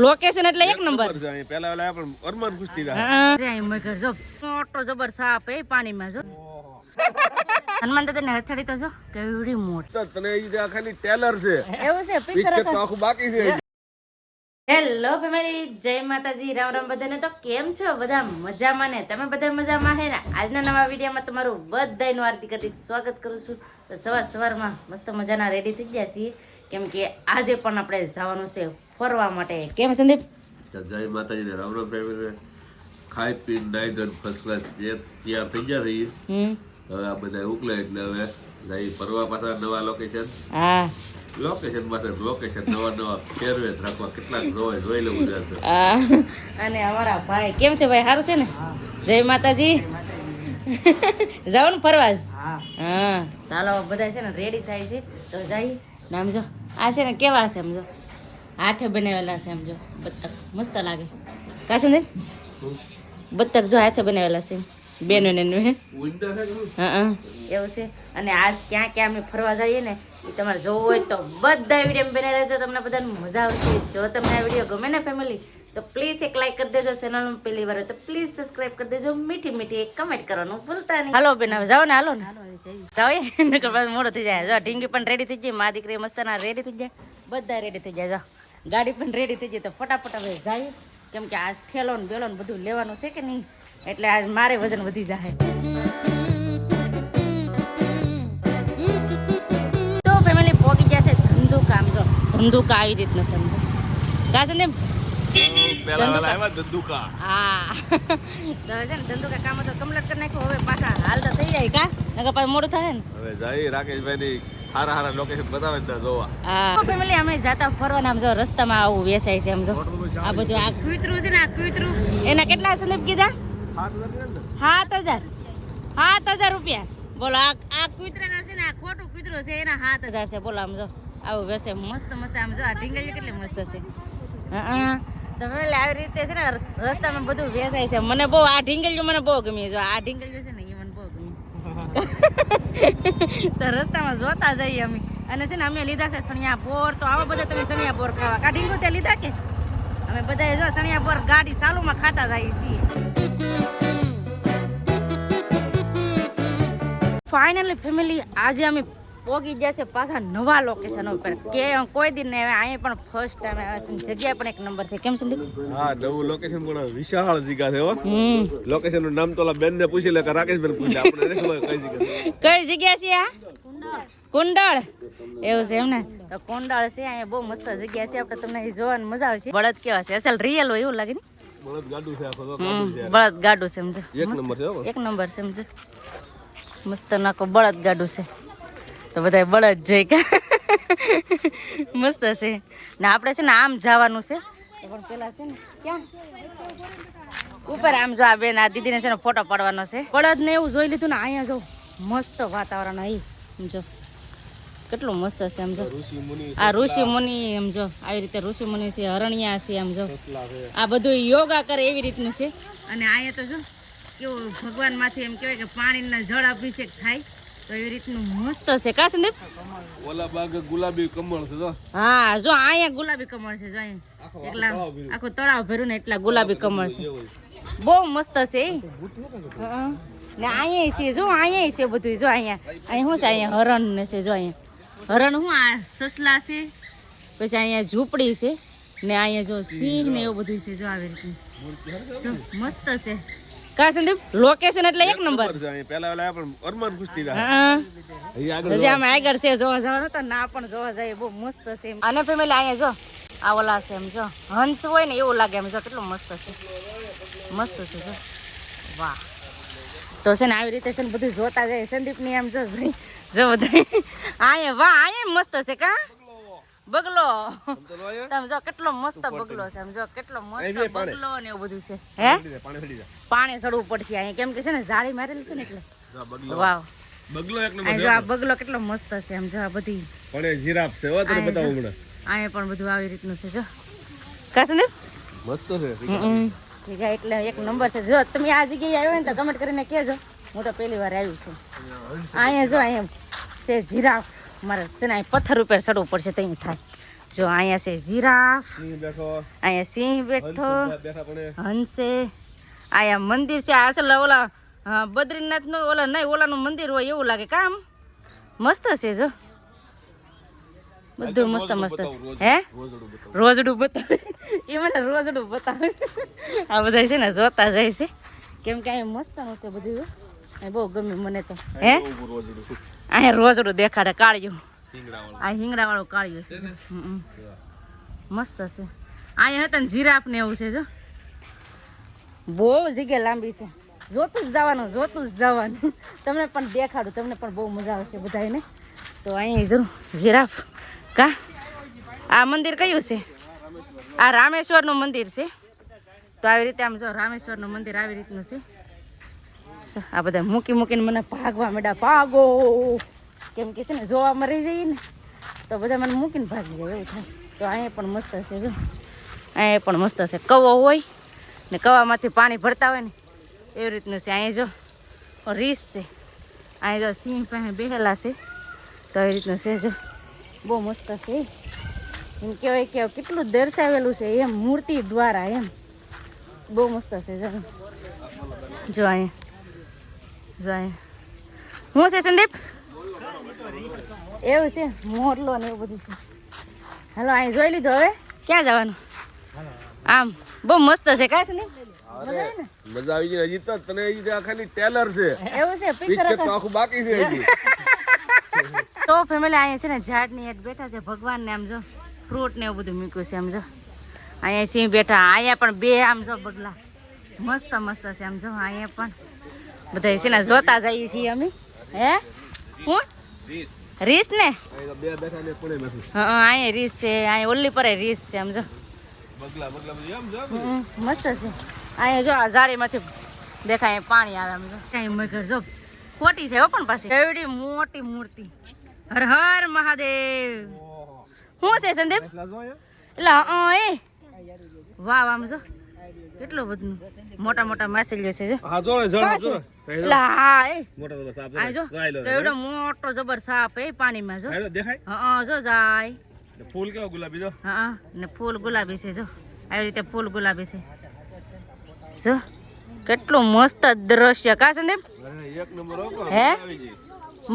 Location એટલે એક number પેલા વાલા પણ અરમાન કુસ્તી જો મોટો જબર સાપ એ પાણીમાં જો હનુમાન દાદા ને હથેળી તો જો કેવડી મોટી તને ઈ ખાલી ટેલર છે એવું છે પિક્ચર તો આખું બાકી છે હેલો ફેમિલી જય માતાજી રામ રામ બધાને તો કેમ છો બધા મજામાં ને તમે બધા મજામાં હે ને આજના નવા વિડીયોમાં તમારું બધાનું હાર્દિક હાર્દિક સ્વાગત કરું છું તો સવારમાં મસ્ત મજાના રેડી થઈ ગયા છીએ કેમ કે આજે પણ આપણે જવાનું છે ફરવા માટે કેમ સંદીપ જય માતાજી ને રામ રામ ફેમિલી ખાઈ પી નાઈ ધન ફર્સ્ટ ક્લાસ તૈયાર થઈ ગયા રહી હવે આ બધા ઉકલે એટલે હવે જઈ ફરવા પાછા નવા લોકેશન હા લોકેશન પાસે લોકેશન નવા ફેરવે રાખવા કેટલાક જોઈ લેવું છે અને અમારા ભાઈ કેમ છે ભાઈ સારું છે ને જય માતાજી જવાનું ફરવા હા ચાલો બધા છે ને રેડી થાય છે તો જઈ ને સમજો આ છે ને કેવા છે સમજો હાથે બનાવેલા છે સમજો બત્તક મસ્ત લાગે કાશે ને બત્તક જો હાથે બનાવેલા છે બેનો ને હા એવું છે અને આજ ક્યાં ક્યાં અમે ફરવા જઈએ ને એ તમારે જોવું હોય તો બધા વિડીયો બનાવી રહેજો તમને બધાને મજા આવશે જો તમને આ વિડીયો ગમે ને ફેમિલી તો પ્લીઝ એક લાઈક કરી દેજો ચેનલમાં પહેલી વાર હોય તો પ્લીઝ સબસ્ક્રાઇબ કરી દેજો મીઠી મીઠી એક કમેન્ટ કરવાનું ભૂલતા નહીં હાલો બેન હવે જાઓ ને હાલો ને જાઓ નકર પાછું મોડું થઈ જાય જો ઢીંગી પણ રેડી થઈ જાય મા દીકરી મસ્તના રેડી થઈ જાય બધા રેડી થઈ જાય જો ગાડી પણ રેડી થઈ જાય તો ફટાફટ હવે જાય કેમ કે આ ઠેલો ને બેલો ને બધું લેવાનું છે કે નહીં એટલે આજ મારે વજન વધી જાય તો ફેમિલી પોગી ગયા છે ધંધુકા આમ જો ધંધુકા આવી રીતનું સમજો કાશે ને ધંધુકા હા તો છે ને ધંધુકા કામ તો કમ્પ્લીટ કરી નાખ્યું હવે પાછા હાલ તો થઈ જાય કા નકર પાછું મોડું થાય ને હવે જઈ રાકેશભાઈ ની હારા લોકેશન બતાવે ને જોવા હા ફેમિલી અમે જાતા ફરવાના આમ જો રસ્તામાં આવું વેચાય છે આમ જો આ બધું આ કૂતરું છે ને આ કૂતરું એના કેટલા સંદીપ કીધા 7,000 રૂપિયા બોલો આ કૂતરાના છે ને આ ખોટું કૂતરું છે એના 7,000 છે બોલો આમ જો આવું વેચે મસ્ત મસ્ત આમ જો આ ઢીંગલી કેટલી મસ્ત છે હા તમે આવી રીતે છે ને રસ્તામાં બધું વેચાય છે મને બહુ આ ઢીંગલીઓ મને બહુ ગમી જો આ ઢીંગલીઓ છે ને એ મને બહુ ગમી તો રસ્તામાં જોતા જઈએ અમે અને છે ને અમે લીધા છે સણિયા બોર તો આવા બધા તમે સણિયા બોર ખાવા કા ઢીંગો ત્યાં લીધા કે અમે બધા જો સણિયા બોર ગાડી ચાલુમાં ખાતા જઈએ છીએ ફાઇનલી ફેમિલી આજે અમે પોગી ગયા છે પાછા નવા લોકેશન ઉપર કે કોઈ દિન નહીં અહીંયા પણ ફર્સ્ટ ટાઈમ આવ્યા છે જગ્યા પણ એક નંબર છે કેમ સંદીપ હા નવું લોકેશન પણ વિશાળ જગ્યા છે હો લોકેશન નું નામ તો બેન ને પૂછી લે કે રાકેશબેન પૂછે આપણે કઈ જગ્યા છે આ કુંડળ એવું છે એમ ને તો કુંડળ છે અહીંયા બહુ મસ્ત જગ્યા છે આપણે તમને જોવાની મજા આવશે બળદ કેવા છે અસલ રિયલ હોય એવું લાગે ને બળદ ગાડું છે બળદ ગાડું છે સમજો એક નંબર છે સમજો મસ્ત નાકો બળદ ગાડું છે તો બધા બળદ જઈ કે મસ્ત છે ને આપણે છે ને આમ જવાનું છે પણ પેલા છે ને ક્યાં ઉપર આમ જો આ બેન આ દીદીને છે ને ફોટો પાડવાનો છે બળદ ને એવું જોઈ લીધું ને અહીંયા જો મસ્ત વાતાવરણ અહીં સમજો કેટલું મસ્ત છે સમજો આ ઋષિ મુનિ સમજો આવી રીતે ઋષિ મુનિ છે હરણિયા છે સમજો આ બધું યોગા કરે એવી રીતનું છે અને અહીંયા તો જો કેવું ભગવાન માંથી એમ કહેવાય કે પાણીના જળ અભિષેક થાય તો એવી રીતનું મસ્ત છે કા સંદીપ ઓલા બાગ ગુલાબી કમળ છે જો હા જો અહીંયા ગુલાબી કમળ છે જો અહીંયા એટલા આખું તળાવ ભર્યું ને એટલા ગુલાબી કમળ છે બહુ મસ્ત છે ને અહીંયા છે જો અહીંયા છે બધું જો અહીંયા શું છે અહીંયા હરણ ને છે જો અહીંયા હરણ શું આ સસલા છે પછી અહીંયા ઝૂંપડી છે ને અહીંયા જો સિંહ ને એવું બધું છે જો આવી રીતનું મસ્ત છે કા સંદીપ લોકેશન એટલે એક નંબર પેલા વાલા પણ અરમાન કુસ્તી હજી આમ આગળ છે જોવા જવાનું તો ના પણ જોવા જાય બહુ મસ્ત છે અને ફેમિલી અહીંયા જો આ ઓલા છે એમ જો હંસ હોય ને એવું લાગે એમ જો કેટલું મસ્ત છે જો વાહ તો છે ને આવી રીતે છે ને બધું જોતા જાય સંદીપ ની એમ જો બધા અહીંયા વાહ અહીંયા મસ્ત છે કા બગલો તમે જો કેટલો મસ્ત બગલો છે સમજો કેટલો મસ્ત બગલો ને એવું બધું છે હે પાણી ચડવું પડશે અહીંયા કેમ કે છે ને જાળી મારેલી છે ને એટલે વાવ બગલો એક નંબર જો આ બગલો કેટલો મસ્ત છે સમજો આ બધી પણ એ જીરાફ છે હો તને બતાવું હમણાં અહીંયા પણ બધું આવી રીતનું છે જો કાશે ને મસ્ત છે જગ્યા એટલે એક નંબર છે જો તમે આ જગ્યાએ આવ્યો ને તો કમેન્ટ કરીને કહેજો હું તો પહેલી વાર આવી છું અહીંયા જો અહીંયા છે જીરાફ મારે છે ને પથ્થર ઉપર ચડવું પડશે ત્યાં થાય જો અહીંયા છે જીરાફ, સિંહ બેઠો, અહીંયા સિંહ બેઠો, બેઠા પણ હંસે, અહીંયા મંદિર છે. આ અસલ ઓલા બદ્રીનાથ નું ઓલા નહીં ઓલાનું મંદિર હોય એવું લાગે કામ. મસ્ત છે જો, બધું મસ્ત મસ્ત છે. હે રોજડું બતાવે એ મને રોજડું બતાવે. આ બધા છે ને જોતા જાય છે કેમ કે અહીંયા મસ્તનું છે બધું. બહુ ગમે મને તો. હે અહીંયા રોજડું દેખાડે કાળિયું. આ હિંગડા વાળું કાળિયું છે. મસ્ત છે. અહીંયા હતા ને જીરાફ ને એવું છે જો. બહુ જગ્યા લાંબી છે. જોતું જ જવાનું, જોતું જ જવાનું. તમને પણ દેખાડું, તમને પણ બહુ મજા આવશે બધાને. તો અહીંયા જો જીરાફ કા. આ મંદિર કયું છે? આ રામેશ્વરનું મંદિર છે. તો આવી રીતે આમ જો રામેશ્વરનું મંદિર આવી રીતનું છે. આ બધા મૂકી મૂકીને મને ભાગવા માંડ્યા, ભાગો કેમ કે છે ને જોવામાં રહી જઈએ ને તો બધા મને મૂકીને ભાગી જાય એવું થાય. તો અહીંયા પણ મસ્ત છે જો, અહીંયા પણ મસ્ત છે. કવો હોય ને કવામાંથી પાણી ભરતા હોય ને એવી રીતનું છે. અહીંયા જો રીસ છે, અહીંયા જો સિંહ પાસે બેહેલા છે. તો એવી રીતનું છે જો, બહુ મસ્ત છે. એમ કહેવાય કે કેટલું દર્શાવેલું છે એમ મૂર્તિ દ્વારા, એમ બહુ મસ્ત છે જો. જો અહીંયા જો અહીંયા શું છે સંદીપ? એવું છે મોરલો ને એવું બધું છે. હાલો અહીં જોઈ લીધું, હવે ક્યાં જવાનું? આમ બહુ મસ્ત છે કા છે ને? મજા આવી ગઈ. હજી તો તને હજી ખાલી ટેલર છે, એવું છે પિક્ચર આખું બાકી છે હજી. તો ફેમિલી અહીંયા છે ને ઝાડની હેઠ બેઠા છે ભગવાન ને આમ જો ફ્રૂટ ને એવું બધું મૂક્યું છે. આમ જો અહીંયા સિંહ બેઠા, અહીંયા પણ બે આમ જો બગલા મસ્ત મસ્ત છે. આમ જો અહીંયા પણ બધા છે ને જોતા જઈએ છીએ અમે. હે હું રીસ ને હા અહીંયા રીસ છે, અહીંયા ઓલી પર રીસ છે. આમ જો મસ્ત છે. અહીંયા જો આ ઝાડીમાંથી દેખાય પાણી આવે. આમ જો કઈ મગર જો ખોટી છે પણ પાસે એવડી મોટી મૂર્તિ. હર હર મહાદેવ. શું છે સંદીપ? એટલે એ વાહ આમ જો કેટલું બધું મોટા મોટા માછલીઓ છે જો. એટલે હા એ જો એવડો મોટો જબર સાપ એ પાણીમાં જો. હા જો જાય. ફૂલ કેવો ગુલાબી જો. હા ને ફૂલ ગુલાબી છે જો, આવી રીતે ફૂલ ગુલાબી છે જો. કેટલું મસ્ત દ્રશ્ય કા સંદીપ? એક નંબર હે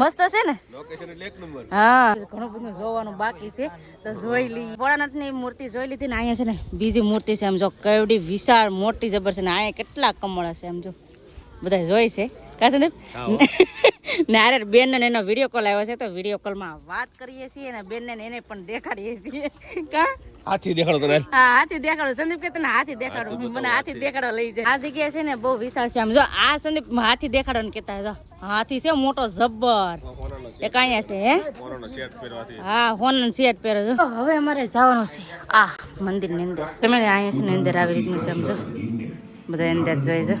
મસ્ત છે ને લોકેશન એટલે એક નંબર. હા ઘણું બધું જોવાનું બાકી છે તો જોઈ લઈ. ભોળાનાથની મૂર્તિ જોઈ લીધી ને અહીંયા છે ને બીજી મૂર્તિ છે. આમ જો કેવડી વિશાળ મોટી જબર છે ને અહીંયા કેટલા કમળ છે. આમ જો બધા જોઈ છે કા સંદીપ? ને અરે બેન ને એનો વિડીયો કોલ આવ્યો છે તો વિડીયો કોલમાં વાત કરીએ છીએ ને બેન ને એને પણ દેખાડીએ છીએ કા. હાથી દેખાડો તને. હા હાથી દેખાડો. સંદીપ કે તને હાથી દેખાડો, મને હાથી દેખાડો લઈ જાય. આ જગ્યા છે ને બહુ વિશાળ છે. આમ જો આ સંદીપ હાથી દેખાડો ને કેતા જો હાથી છે મોટો જબ્બર. એ કયા છે હે? હા હોનન સેટ પહેરો છો. હવે અમારે જવાનું છે આ મંદિર ની અંદર. તમે અહીંયા છે ને અંદર આવી રીતનું છે. સમજો બધા અંદર જોઈ જો.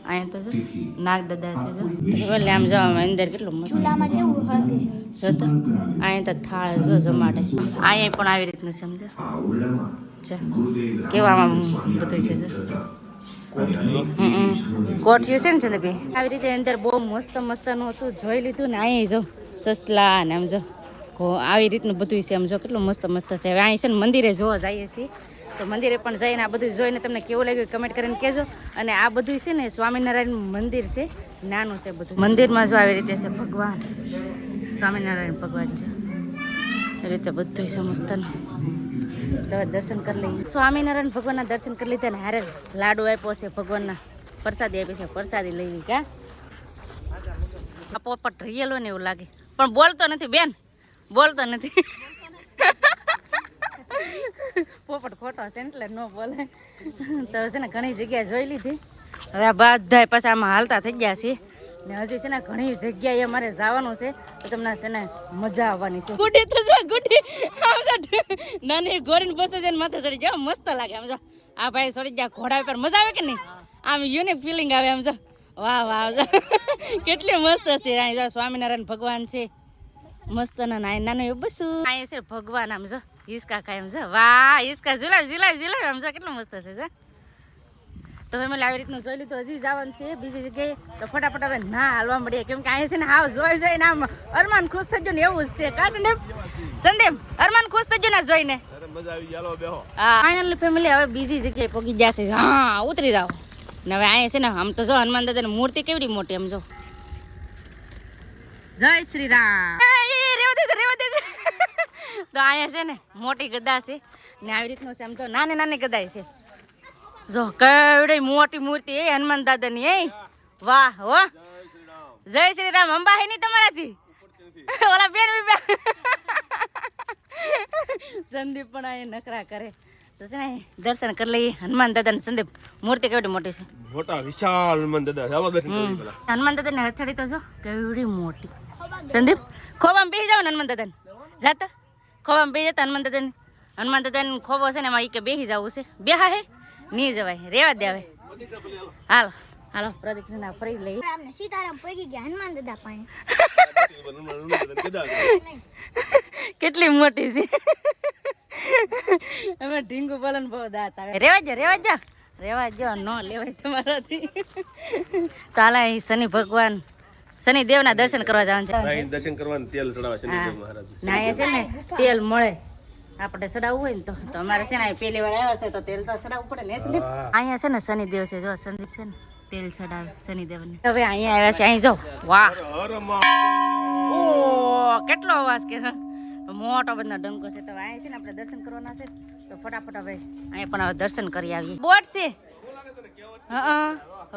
અહીંયા તો જો નાગ દાદા છે જો. એટલે આમ જો અંદર કેટલું મસ્ત જો. તો અહીંયા તો થાળ જો જમાડે. અહીંયા પણ આવી રીતનું સમજો કેવામાં બધું છે જો. કોઠિયું છે ને છે ને ભાઈ આવી રીતે અંદર બહુ મસ્ત મસ્ત નું હતું. જોઈ લીધું ને અહીં જો સસલા ને આમ જો આવી રીતનું બધું છે. આમ જો કેટલું મસ્ત મસ્ત છે. હવે અહીં છે ને મંદિરે જોવા જઈએ છીએ તો મંદિરે પણ જઈને આ બધું જોઈને તમને કેવું લાગ્યું કમેન્ટ કરીને કહેજો. અને આ બધું છે ને સ્વામિનારાયણ મંદિર છે, નાનું છે બધું. મંદિરમાં જો આવી રીતે છે ભગવાન સ્વામિનારાયણ ભગવાન છે એ રીતે બધું છે મસ્તનું. હવે દર્શન કરી લઈએ. સ્વામિનારાયણ ભગવાનના દર્શન કરી લીધા ને હારે લાડુ આપ્યો છે ભગવાનના, પ્રસાદી આપી છે, પ્રસાદી લઈ લી. ક્યાં આ પોપટ રિયલો ને એવું લાગે પણ બોલતો નથી બેન, બોલતો નથી. પોપટ ખોટો છે એટલે ન બોલે. તો છે ને ઘણી જગ્યાએ જોઈ લીધી. હવે આ બધા પાછા આમાં હાલતા થઈ ગયા છે ને હજી છે ને ઘણી જગ્યાએ અમારે જવાનું છે તો તમને છે ને મજા આવવાની છે. ગુડી તો જો ગુડી નાની ઘોડીને બસે છે ને માથે ચડી જાવ મસ્ત લાગે. આમ જો આ ભાઈ ચડી ગયા ઘોડા પર મજા આવે કે નહીં? આમ યુનિક ફિલિંગ આવે. આમ જો વાહ વાહ કેટલી મસ્ત છે. અહીં જો સ્વામિનારાયણ ભગવાન છે મસ્ત નાનું એવું બસું. અહીંયા છે ભગવાન આમ જો હિસકા ખાય. આમ જો વાહ હિસકા ઝુલાવ ઝુલાવ ઝુલાવ. આમ જો કેટલું મસ્ત છે. તો તો ફેમિલી આવી રીતનું જોઈ લીધું. હજી જવાનું છે બીજી જગ્યાએ, તો ફટાફટ હવે ના હાલવા મળીએ, કેમ કે અહીંયા છે ને હાવ જોઈને આમ અરમાન ખુશ થઈ ગયો ને એવું જ છે. કા સંદીપ અરમાન ખુશ થઈ ગયો ને જોઈને. હા ફાઇનલી ફેમિલી હવે બીજી જગ્યાએ પગી જશે. હા ઉતરી જાઓ ને હવે અહીંયા છે ને આમ તો જો હનુમાન દાદાની મૂર્તિ કેવડી મોટી આમ જો. જય શ્રી રામ. રેવા દે તો અહીંયા છે ને મોટી ગદા છે ને આવી રીતનું છે આમ જો નાની નાની ગદાય છે. જો કેવડી મોટી મૂર્તિ એ હનુમાન દાદાની. એ વાહ હો. જય શ્રી રામ. અંબા હે નહીં તમારાથી ઓલા બેન સંદીપ પણ અહીંયા નખરા કરે તો છે ને દર્શન કરી લઈએ હનુમાન દાદા. સંદીપ મૂર્તિ કેવડી મોટી છે. મોટા વિશાળ હનુમાન દાદા. ચાલો દર્શન કરીએ પહેલા. હનુમાન દાદાની હથેળી તો જો કેવડી મોટી. સંદીપ ખોબામાં બેસી જાવ ને હનુમાન દાદાને જાતા ખોબામાં બેસી જતા હનુમાન દાદાને ખોબો છે ને એમાં કે બેસી જવું છે. બેહા હે નહીં જવાય, રેવા દે હવે. હાલો હાલો પ્રદીક્ષિણા ફરી લઈ. સીતારામ પગી ગયા હનુમાન દાદા પાસે. કેટલી મોટી છે. અમે ઢીંગુ બોલન બહુ દાંત આવે. રેવા જો ન લેવાય તમારાથી. તો હાલ શનિ ભગવાન શનિ દેવના દર્શન કરવા જવાનું છે. દર્શન કરવાનું તેલ ચડાવે શનિદેવ મહારાજ. ના એ છે ને તેલ મળે આપણે ચડાવવું હોય ને તો અમારે છે ને પહેલી વાર આવ્યા છે તો તેલ તો ચડાવવું પડે ને. સંદીપ અહીંયા છે ને શનિદેવ છે જો સંદીપ છે ને તેલ ચડાવે શનિદેવને. હવે અહીંયા આવ્યા છે. અહીં જો વાહ ઓ કેટલો અવાજ કે મોટો બધો ડંકો છે. તો અહીંયા છે ને આપણે દર્શન કરવાના છે તો ફટાફટ હવે અહીંયા પણ હવે દર્શન કરી આવીએ. બોટ છે હા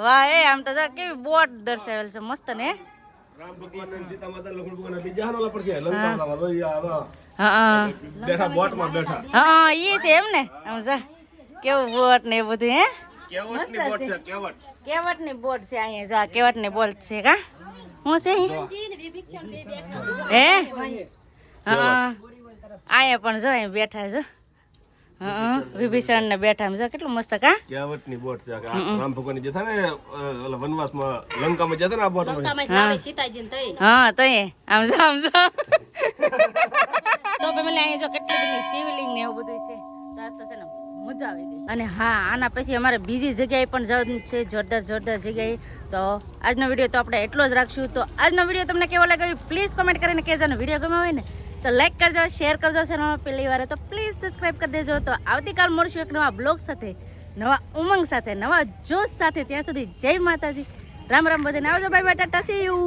વાહ એ આમ તો જો કેવી બોટ દર્શાવેલ છે મસ્ત ને. રામ ભગવાન અને સીતા માતા લક્ષ્મણ ભગવાન બીજા હાલો પર કે લંકામાં હા બેઠા બોટમાં બેઠા. હા ઈ છે એમ ને આમ જા કેવું બોટ ને એ બધું હે. કેવટની બોટ છે કેવટ. કેવટની બોટ છે અહીંયા જો આ કેવટની બોટ છે કા હું છે હે હા અહીંયા પણ જો અહીં બેઠા છો. હા વિભીષણ ને બેઠા જો કેટલું મસ્ત કા કેવટની બોટ છે. રામ ભગવાન જે થાય ને ઓલા વનવાસમાં લંકામાં જતા ને આ બોટમાં. હા તો એ આમ જો તો પેલા અહીંયા જો કેટલી બધી શિવલિંગ ને એવું બધું છે. તો આજ તો છે ને મજા આવી ગઈ. અને હા આના પછી અમારે બીજી જગ્યાએ પણ જવાનું છે જોરદાર જગ્યાએ. તો આજનો વિડીયો તો આપણે એટલો જ રાખશું. તો આજનો વિડીયો તમને કેવો લાગ્યો પ્લીઝ કોમેન્ટ કરીને કહેજો. વિડીયો ગમ્યો હોય ને તો લાઈક કરજો, શેર કરજો. ચેનલમાં પહેલી વાર તો પ્લીઝ સબસ્ક્રાઈબ કરી દેજો. તો આવતીકાલ મળશું એક નવા બ્લોગ સાથે, નવા ઉમંગ સાથે, નવા જોશ સાથે. ત્યાં સુધી જય માતાજી, રામ રામ બધાને આવજો. Bye bye, Tata C you.